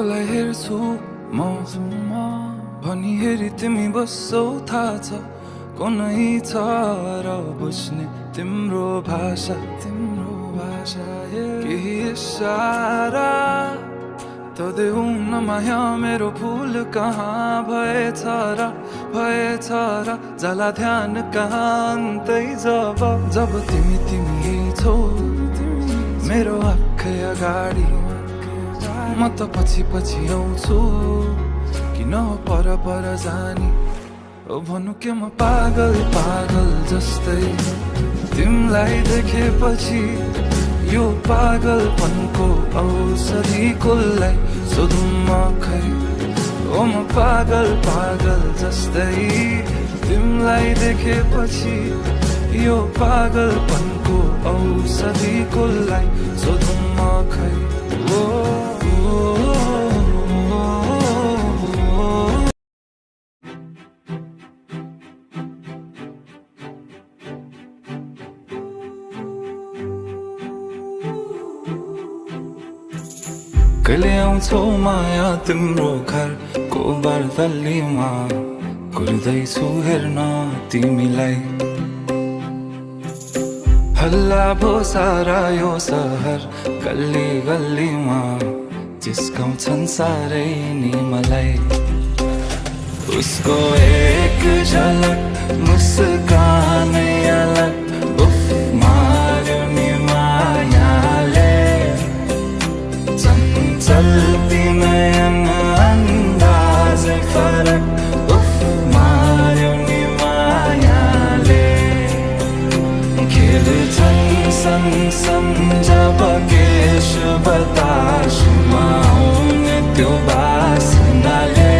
कोलाई हेर्छु म भनी हेरी तिमी बस्छौ थाहा छ को नै छ र बुझ्ने तिम्रो भाषा केही इशारा तो देऊ न माया मेरो भूल कहाँ भएछ र जाला ध्यान कहाँ अन्तै जब तिमी छौ मेरो आँखै अगाडि म त पछि आउँछु किन पर जानी ओ भन्नु के म पागल जस्तै तिमीलाई देखेपछि यो पागलपनको औषधि कसलाई सोधौँ म खै ओ म पागल जस्तै तिमीलाई देखेपछि यो पागलपनको औषधि कसलाई सोधौँ म खै ओ कहिले आउँछौ माया तिम्रो घरको बारदलीमा कुर्दैछु हेर्न तिमीलाई हल्ला भो सारा यो सहर गल्लीमा जिस्काउँछन् सारै नि मलाई उसको एक झलक मुस्कानै अलग उफ मार्यो नि मायाले चल्ती नयन अंदाज फरक उफ मार्यो नि मायाले खेल्छन् सन जब केश बतासमा आउने त्यो बासनाले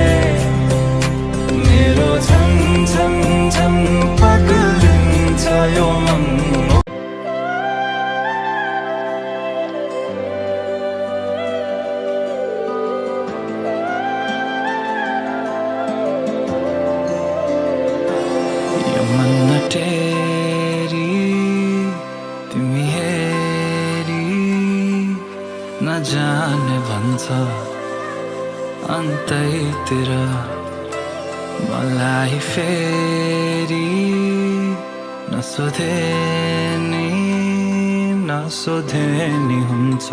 मेरो झन पग्लिन्छ यो मन तिमी हेरी नजाने भन्छ अन्तैतिर मलाई फेरि नसोधे नि हुन्छ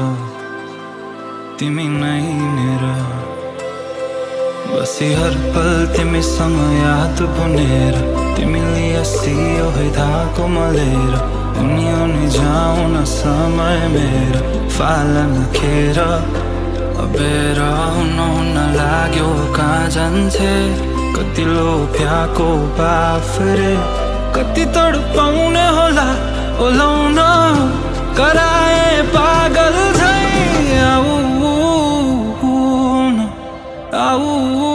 तिमी नै मेरो बसी हर पल तिमीसँग याद बुनेर तिमीले हँसियो है धाको मलेर उनी जाउन समय मेरो फालन खेर अबेर हुन लाग्यो कहाँ जान्छे कति लोभ्याको बाफ रे कति तडपाउने होला ओलाउन कराए पागल झै आऊ